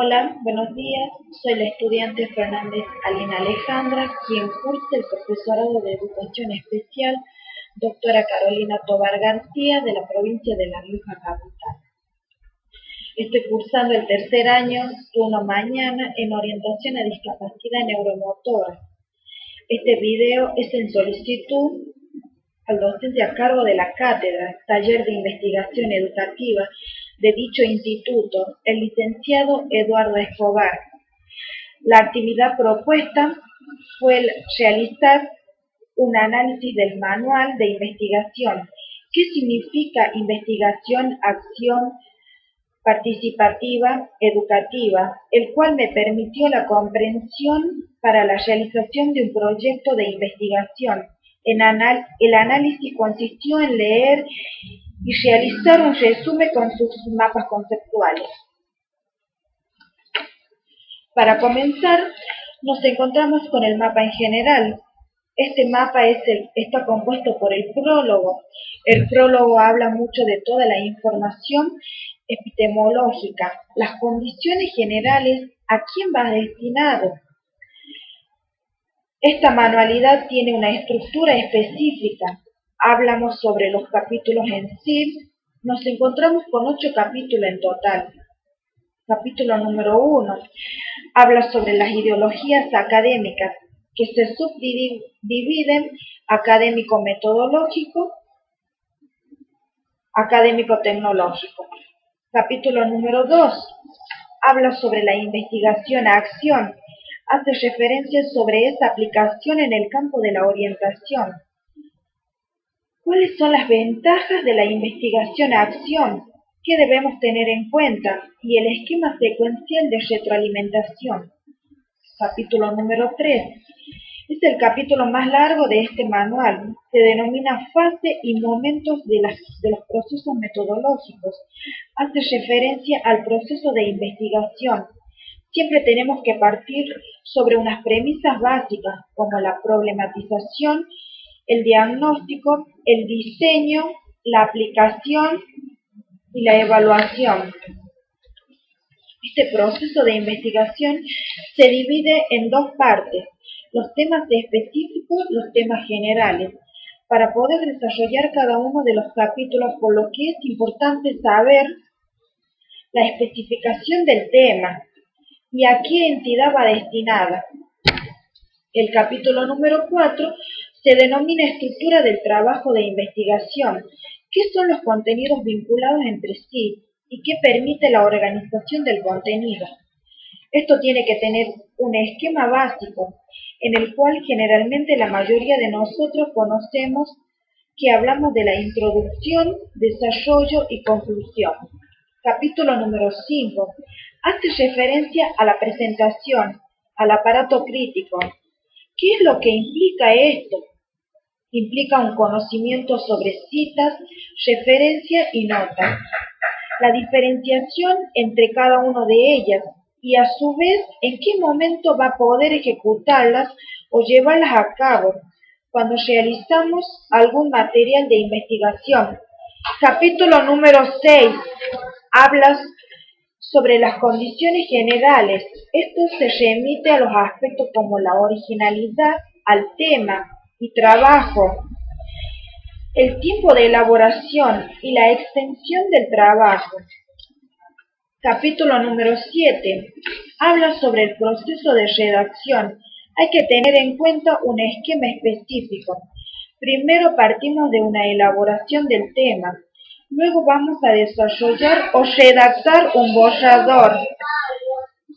Hola, buenos días. Soy la estudiante Fernández Alina Alejandra, quien cursa el profesorado de Educación Especial, doctora Carolina Tobar García, de la provincia de La Rioja Capital. Estoy cursando el tercer año, turno mañana, en orientación a discapacidad neuromotora. Este video es en solicitud al docente a cargo de la cátedra, taller de investigación educativa de dicho instituto, el licenciado Eduardo Escobar. La actividad propuesta fue realizar un análisis del manual de investigación. ¿Qué significa investigación, acción participativa, educativa? El cual me permitió la comprensión para la realización de un proyecto de investigación. El análisis consistió en leer y realizar un resumen con sus mapas conceptuales. Para comenzar, nos encontramos con el mapa en general. Este mapa está compuesto por el prólogo. El prólogo habla mucho de toda la información epistemológica, las condiciones generales, a quién va destinado. Esta manualidad tiene una estructura específica. Hablamos sobre los capítulos en sí. Nos encontramos con 8 capítulos en total. Capítulo número 1 habla sobre las ideologías académicas, que se subdividen académico-metodológico, académico-tecnológico. Capítulo número 2 habla sobre la investigación a acción, hace referencia sobre esa aplicación en el campo de la orientación. ¿Cuáles son las ventajas de la investigación a acción? ¿Qué debemos tener en cuenta? Y el esquema secuencial de retroalimentación. Capítulo número 3. Es el capítulo más largo de este manual. Se denomina fase y momentos de los procesos metodológicos. Hace referencia al proceso de investigación. Siempre tenemos que partir sobre unas premisas básicas, como la problematización, el diagnóstico, el diseño, la aplicación y la evaluación. Este proceso de investigación se divide en 2 partes, los temas específicos, los temas generales, para poder desarrollar cada uno de los capítulos, por lo que es importante saber la especificación del tema y a qué entidad va destinada. El capítulo número 4 se denomina estructura del trabajo de investigación. ¿Qué son los contenidos vinculados entre sí y qué permite la organización del contenido? Esto tiene que tener un esquema básico, en el cual generalmente la mayoría de nosotros conocemos, que hablamos de la introducción, desarrollo y conclusión. Capítulo número 5 hace referencia a la presentación, al aparato crítico. ¿Qué es lo que implica esto? Implica un conocimiento sobre citas, referencia y notas, la diferenciación entre cada una de ellas y a su vez en qué momento va a poder ejecutarlas o llevarlas a cabo cuando realizamos algún material de investigación. Capítulo número 6 habla sobre las condiciones generales. Esto se remite a los aspectos como la originalidad, al tema y trabajo, el tiempo de elaboración y la extensión del trabajo. Capítulo número 7 habla sobre el proceso de redacción. Hay que tener en cuenta un esquema específico. Primero partimos de una elaboración del tema. Luego vamos a desarrollar o redactar un borrador.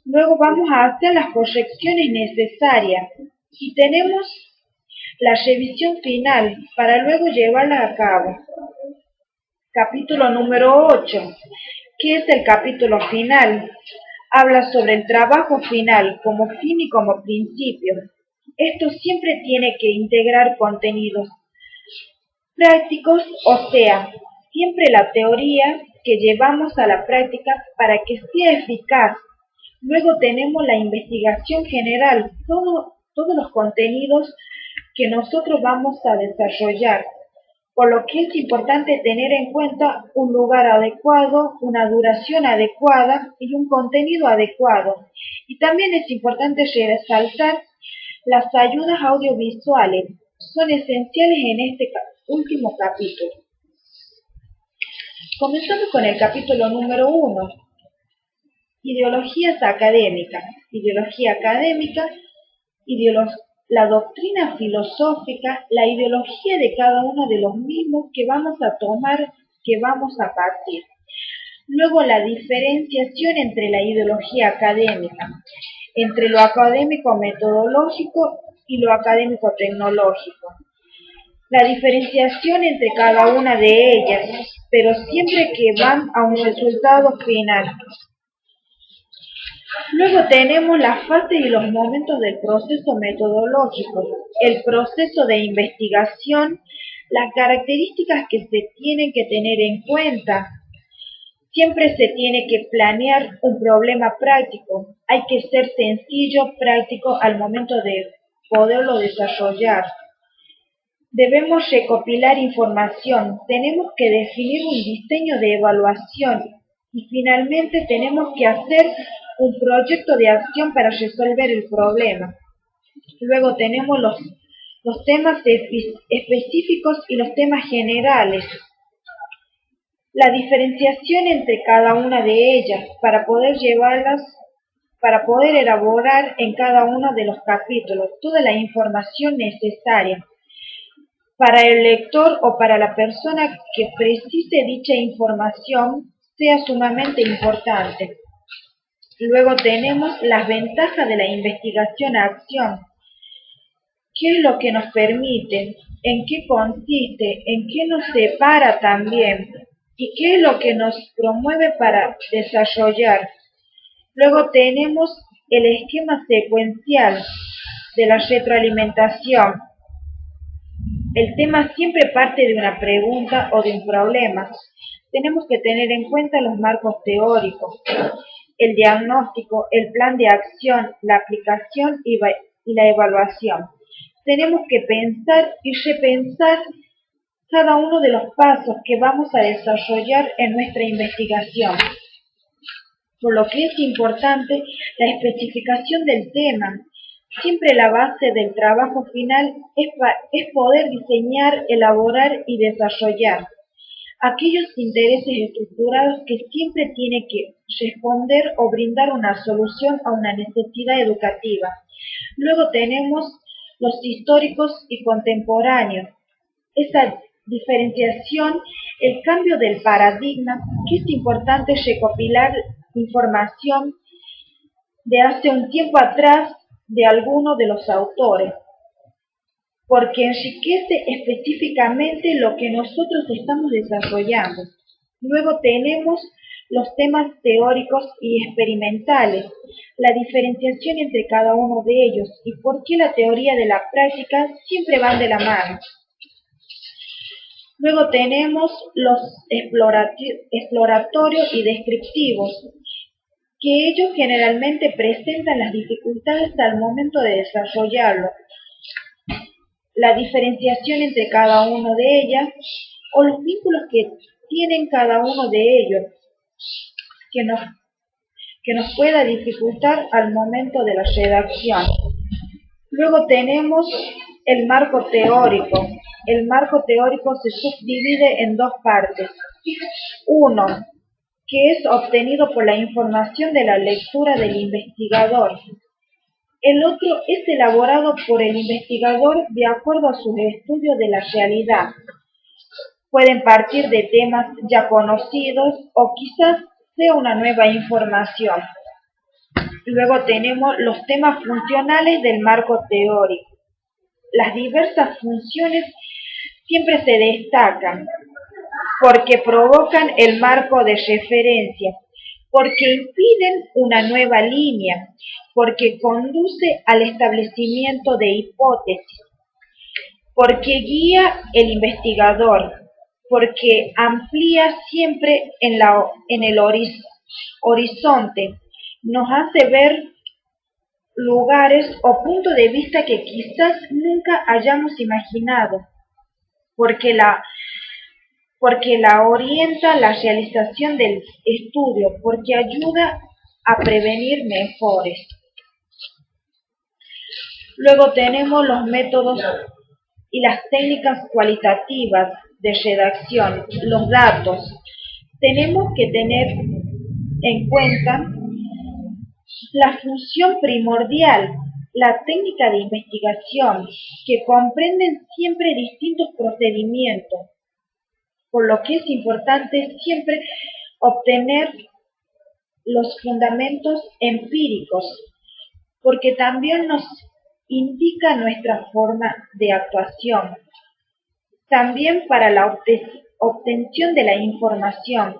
Luego vamos a hacer las correcciones necesarias. Y tenemos la revisión final para luego llevarla a cabo. Capítulo número 8. ¿Qué es el capítulo final? Habla sobre el trabajo final como fin y como principio. Esto siempre tiene que integrar contenidos prácticos, o sea, siempre la teoría que llevamos a la práctica para que sea eficaz. Luego tenemos la investigación general, todos los contenidos que nosotros vamos a desarrollar. por lo que es importante tener en cuenta un lugar adecuado, una duración adecuada y un contenido adecuado. Y también es importante resaltar las ayudas audiovisuales. Son esenciales en este último capítulo. Comenzamos con el capítulo número 1. Ideologías académicas. Ideología académica, la doctrina filosófica, la ideología de cada uno de los mismos que vamos a tomar, que vamos a partir. Luego la diferenciación entre la ideología académica, entre lo académico metodológico y lo académico tecnológico. La diferenciación entre cada una de ellas, pero siempre que van a un resultado final. Luego tenemos las fases y los momentos del proceso metodológico, el proceso de investigación, las características que se tienen que tener en cuenta. Siempre se tiene que planear un problema práctico. Hay que ser sencillo, práctico al momento de poderlo desarrollar. Debemos recopilar información. Tenemos que definir un diseño de evaluación. Y finalmente tenemos que hacer un proyecto de acción para resolver el problema. Luego tenemos los temas específicos y los temas generales. La diferenciación entre cada una de ellas para poder elaborar en cada uno de los capítulos toda la información necesaria para el lector o para la persona que precise dicha información sea sumamente importante. Luego tenemos las ventajas de la investigación a acción. ¿Qué es lo que nos permite? ¿En qué consiste? ¿En qué nos separa también? ¿Y qué es lo que nos promueve para desarrollar? Luego tenemos el esquema secuencial de la retroalimentación. El tema siempre parte de una pregunta o de un problema. Tenemos que tener en cuenta los marcos teóricos, el diagnóstico, el plan de acción, la aplicación y la evaluación. Tenemos que pensar y repensar cada uno de los pasos que vamos a desarrollar en nuestra investigación. Por lo que es importante la especificación del tema. Siempre la base del trabajo final es poder diseñar, elaborar y desarrollar aquellos intereses estructurados que siempre tiene que responder o brindar una solución a una necesidad educativa. Luego tenemos los históricos y contemporáneos. Esa diferenciación, el cambio del paradigma, que es importante recopilar información de hace un tiempo atrás de alguno de los autores, porque enriquece específicamente lo que nosotros estamos desarrollando. Luego tenemos los temas teóricos y experimentales, la diferenciación entre cada uno de ellos y por qué la teoría de la práctica siempre van de la mano. Luego tenemos los exploratorios y descriptivos, que ellos generalmente presentan las dificultades al momento de desarrollarlo, la diferenciación entre cada uno de ellas o los vínculos que tienen cada uno de ellos, que nos pueda dificultar al momento de la redacción. Luego tenemos el marco teórico. El marco teórico se subdivide en dos partes. Uno, que es obtenido por la información de la lectura del investigador. El otro es elaborado por el investigador de acuerdo a sus estudios de la realidad. Pueden partir de temas ya conocidos o quizás sea una nueva información. Luego tenemos los temas funcionales del marco teórico. Las diversas funciones siempre se destacan porque provocan el marco de referencia, porque impiden una nueva línea, porque conduce al establecimiento de hipótesis, porque guía el investigador, porque amplía siempre en el horizonte, nos hace ver lugares o puntos de vista que quizás nunca hayamos imaginado, porque la porque la orienta a la realización del estudio, porque ayuda a prevenir mejores. Luego tenemos los métodos y las técnicas cualitativas de redacción, los datos. Tenemos que tener en cuenta la función primordial, la técnica de investigación, que comprenden siempre distintos procedimientos, por lo que es importante siempre obtener los fundamentos empíricos, porque también nos indica nuestra forma de actuación. También para la obtención de la información.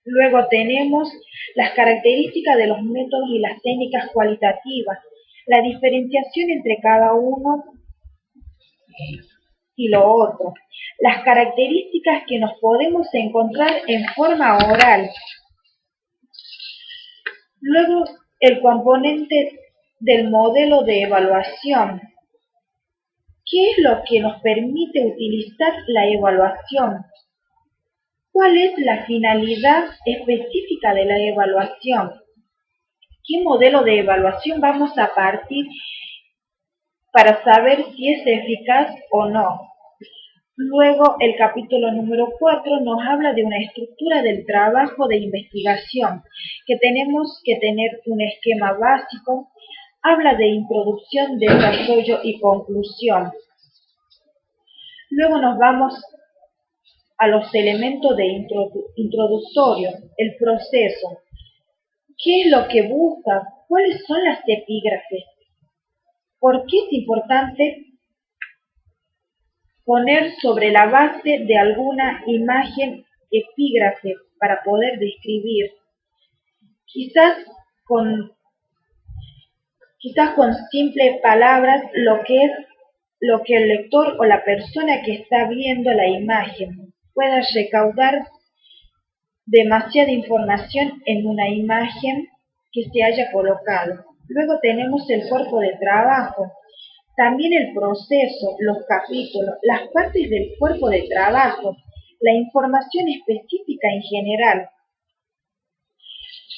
Luego tenemos las características de los métodos y las técnicas cualitativas, la diferenciación entre cada uno y lo otro, las características que nos podemos encontrar en forma oral. Luego, el componente del modelo de evaluación. ¿Qué es lo que nos permite utilizar la evaluación? ¿Cuál es la finalidad específica de la evaluación? ¿Qué modelo de evaluación vamos a partir para saber si es eficaz o no? Luego, el capítulo número 4 nos habla de una estructura del trabajo de investigación, que tenemos que tener un esquema básico. Habla de introducción, desarrollo y conclusión. Luego nos vamos a los elementos de introductorio, el proceso. ¿Qué es lo que busca? ¿Cuáles son las epígrafes? ¿Por qué es importante poner sobre la base de alguna imagen epígrafe para poder describir? Quizás con simples palabras lo que el lector o la persona que está viendo la imagen pueda recaudar demasiada información en una imagen que se haya colocado. Luego tenemos el cuerpo de trabajo, también el proceso, los capítulos, las partes del cuerpo de trabajo, la información específica en general.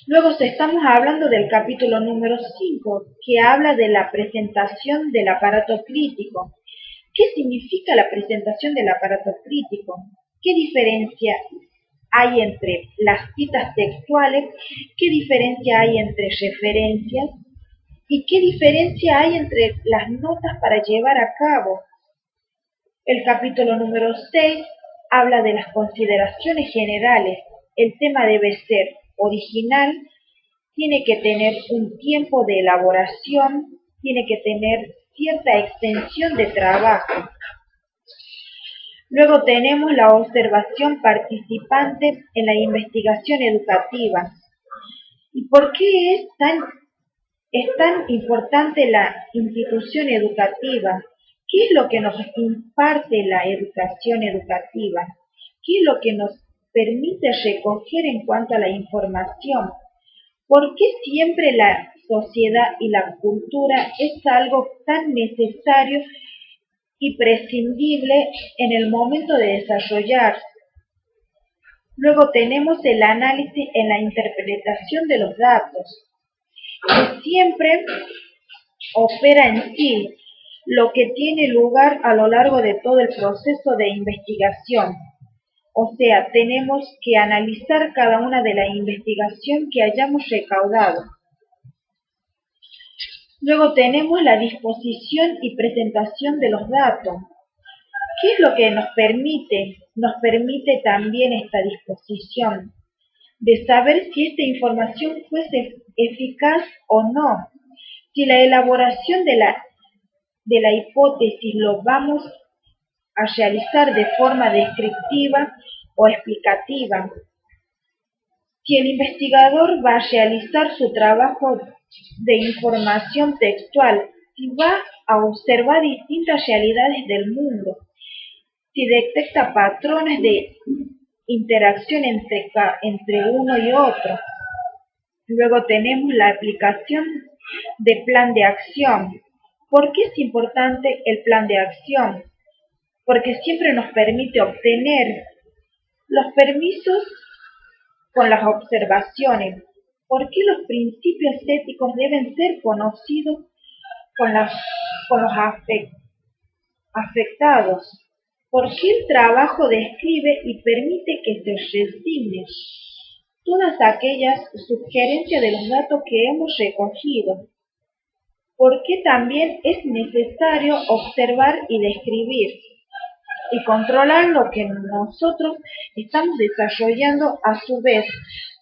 Luego estamos hablando del capítulo número 5, que habla de la presentación del aparato crítico. ¿Qué significa la presentación del aparato crítico? ¿Qué diferencia hay entre las citas textuales? ¿Qué diferencia hay entre referencias? ¿Y qué diferencia hay entre las notas para llevar a cabo? El capítulo número 6 habla de las consideraciones generales. El tema debe ser original, tiene que tener un tiempo de elaboración, tiene que tener cierta extensión de trabajo. Luego tenemos la observación participante en la investigación educativa. ¿Y por qué es tan importante la institución educativa? ¿Qué es lo que nos imparte la educación educativa? ¿Qué es lo que nos permite recoger en cuanto a la información? ¿Por qué siempre la sociedad y la cultura es algo tan necesario y prescindible en el momento de desarrollar? Luego tenemos el análisis en la interpretación de los datos, que siempre opera en sí lo que tiene lugar a lo largo de todo el proceso de investigación. O sea, tenemos que analizar cada una de la investigación que hayamos recaudado. Luego tenemos la disposición y presentación de los datos. ¿Qué es lo que nos permite? Nos permite también esta disposición de saber si esta información fuese eficaz o no. Si la elaboración de la hipótesis lo vamos a realizar de forma descriptiva o explicativa. Si el investigador va a realizar su trabajo de información textual, si va a observar distintas realidades del mundo, si detecta patrones de interacción entre uno y otro. Luego tenemos la aplicación de plan de acción. ¿Por qué es importante el plan de acción? Porque siempre nos permite obtener Los permisos con las observaciones. ¿Por qué los principios éticos deben ser conocidos con los afectados? ¿Por qué el trabajo describe y permite que se resignen todas aquellas sugerencias de los datos que hemos recogido? ¿Por qué también es necesario observar y describir y controlar lo que nosotros estamos desarrollando a su vez?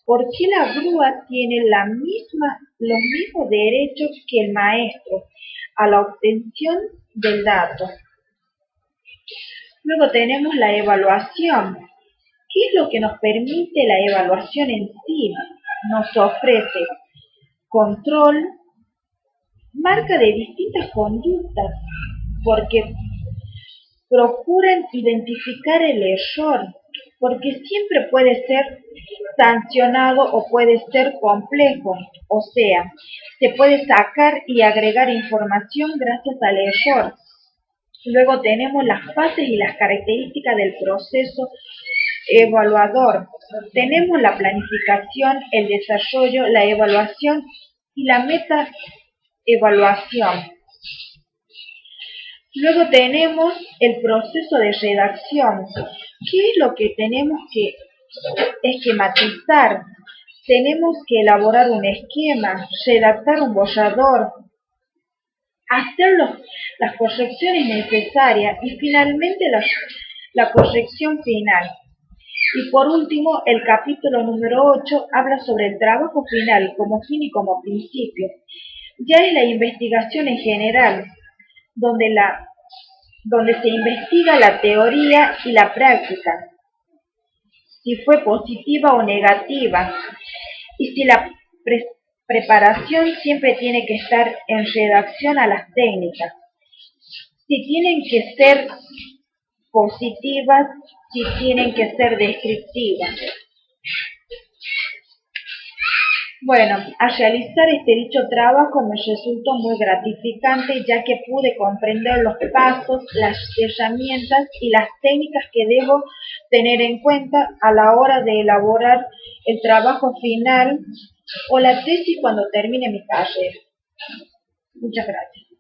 ¿Por qué la grúa tiene los mismos derechos que el maestro a la obtención del dato? Luego tenemos la evaluación. ¿Qué es lo que nos permite la evaluación en sí? Nos ofrece control, marca de distintas conductas, porque procuran identificar el error, porque siempre puede ser sancionado o puede ser complejo, o sea, se puede sacar y agregar información gracias al error. Luego tenemos las fases y las características del proceso evaluador. Tenemos la planificación, el desarrollo, la evaluación y la meta-evaluación. Luego tenemos el proceso de redacción. ¿Qué es lo que tenemos que esquematizar? Tenemos que elaborar un esquema, redactar un borrador, hacer las correcciones necesarias y finalmente la corrección final. Y por último, el capítulo número 8 habla sobre el trabajo final como fin y como principio. Ya es la investigación en general, donde se investiga la teoría y la práctica, si fue positiva o negativa, y si la preparación siempre tiene que estar en redacción a las técnicas, si tienen que ser positivas, si tienen que ser descriptivas. Bueno, al realizar dicho trabajo me resultó muy gratificante, ya que pude comprender los pasos, las herramientas y las técnicas que debo tener en cuenta a la hora de elaborar el trabajo final o la tesis cuando termine mi carrera. Muchas gracias.